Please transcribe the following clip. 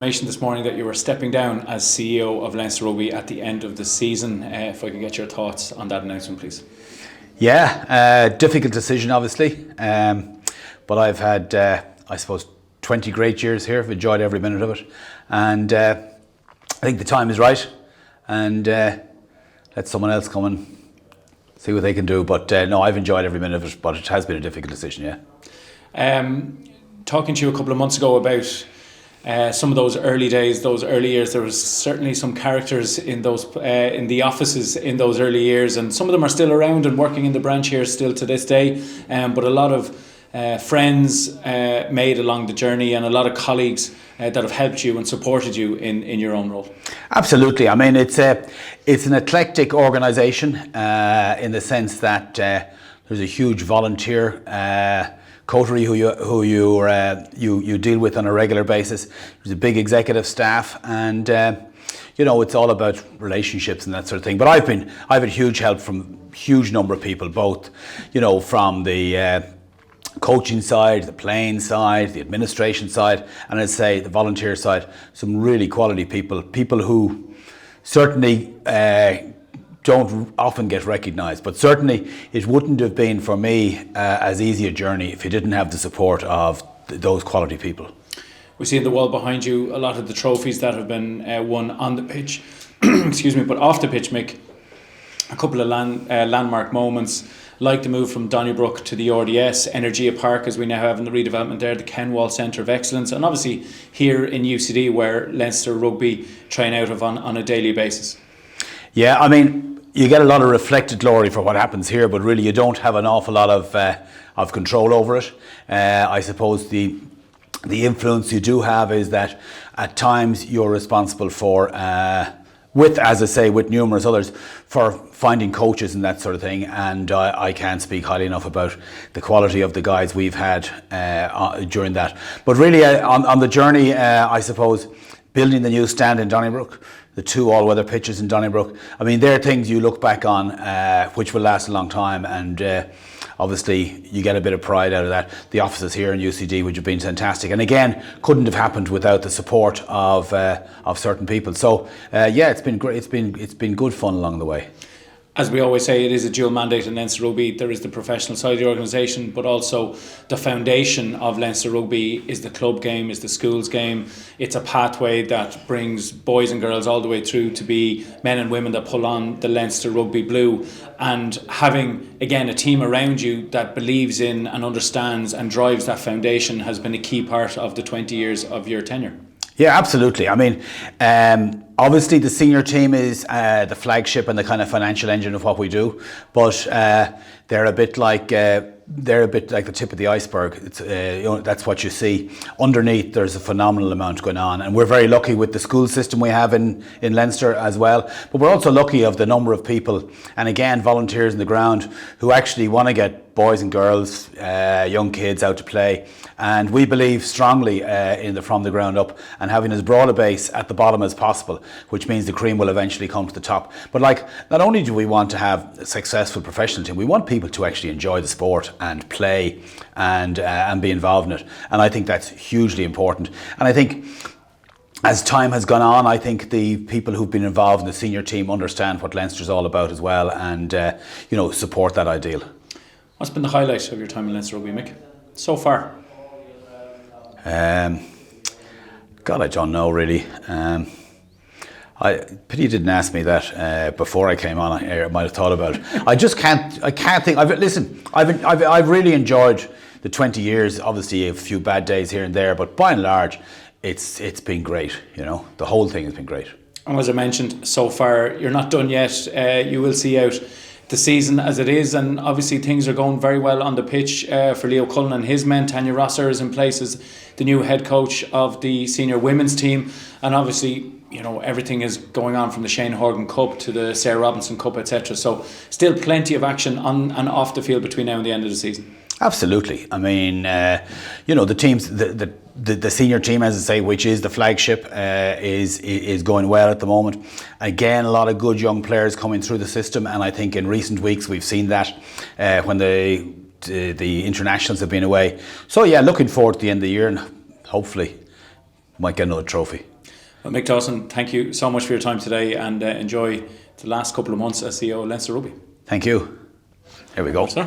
Information this morning that you were stepping down as CEO of Leinster Rugby at the end of the season. If I could get your thoughts on that announcement, please. Yeah, difficult decision, obviously. But I've had, I suppose, 20 great years here. I've enjoyed every minute of it. And I think the time is right. And let someone else come and see what they can do. But no, I've enjoyed every minute of it, but it has been a difficult decision, yeah. Talking to you a couple of months ago about some of those early days, those early years, there was certainly some characters in those in the offices in those early years, and some of them are still around and working in the branch here still to this day. But a lot of friends made along the journey, and a lot of colleagues that have helped you and supported you in your own role. Absolutely. I mean, it's an eclectic organisation in the sense that there's a huge volunteer coterie who you deal with on a regular basis. There's a big executive staff, and it's all about relationships and that sort of thing. But I've had huge help from a huge number of people, both from the coaching side, the playing side, the administration side, and I'd say the volunteer side. Some really quality people who certainly don't often get recognised, but certainly it wouldn't have been for me as easy a journey if you didn't have the support of those quality people. We see in the wall behind you a lot of the trophies that have been won on the pitch, excuse me, but off the pitch, Mick. A couple of landmark moments, like the move from Donnybrook to the RDS, Energia Park, as we now have in the redevelopment there, the Kenwall Centre of Excellence, and obviously here in UCD, where Leinster Rugby train out of on a daily basis. Yeah, I mean, you get a lot of reflected glory for what happens here, but really you don't have an awful lot of control over it. I suppose the influence you do have is that at times you're responsible for, with numerous others, for finding coaches and that sort of thing. And I can't speak highly enough about the quality of the guys we've had during that. But really on the journey, I suppose, building the new stand in Donnybrook, the 2 all-weather pitches in Donnybrook. I mean, they're things you look back on which will last a long time, and obviously you get a bit of pride out of that. The offices here in UCD, which have been fantastic, and again, couldn't have happened without the support of certain people. So it's been great. It's been good fun along the way. As we always say, it is a dual mandate in Leinster Rugby. There is the professional side of the organisation, but also the foundation of Leinster Rugby is the club game, is the schools game. It's a pathway that brings boys and girls all the way through to be men and women that pull on the Leinster Rugby blue. And having, again, a team around you that believes in and understands and drives that foundation has been a key part of the 20 years of your tenure. Yeah, absolutely. I mean, obviously the senior team is the flagship and the kind of financial engine of what we do, but they're a bit like the tip of the iceberg. It's that's what you see. Underneath, there's a phenomenal amount going on, and we're very lucky with the school system we have in Leinster as well. But we're also lucky of the number of people, and again, volunteers in the ground who actually want to get boys and girls, young kids out to play. And we believe strongly from the ground up, and having as broad a base at the bottom as possible, which means the cream will eventually come to the top. But not only do we want to have a successful professional team, we want people to actually enjoy the sport and play and be involved in it. And I think that's hugely important. And I think as time has gone on, I think the people who've been involved in the senior team understand what Leinster's all about as well, and support that ideal. What's been the highlight of your time in Leinster Rugby, Mick, so far? God, I don't know really. I pity you didn't ask me that before I came on here. I might have thought about it. I can't think. I've really enjoyed the 20 years. Obviously, a few bad days here and there, but by and large, it's been great. The whole thing has been great. And as I mentioned, so far you're not done yet. You will see out the season as it is, and obviously things are going very well on the pitch for Leo Cullen and his men. Tanya Rosser is in place as the new head coach of the senior women's team, and obviously everything is going on from the Shane Horgan Cup to the Sarah Robinson Cup, etc. So still plenty of action on and off the field between now and the end of the season. Absolutely. I mean, the teams, the senior team, as I say, which is the flagship, is going well at the moment. Again, a lot of good young players coming through the system, and I think in recent weeks we've seen that when the internationals have been away. So yeah, looking forward to the end of the year, and hopefully might get another trophy. Well, Mick Dawson, thank you so much for your time today, and enjoy the last couple of months as CEO of Leinster Rugby. Thank you. Here we go. Sir.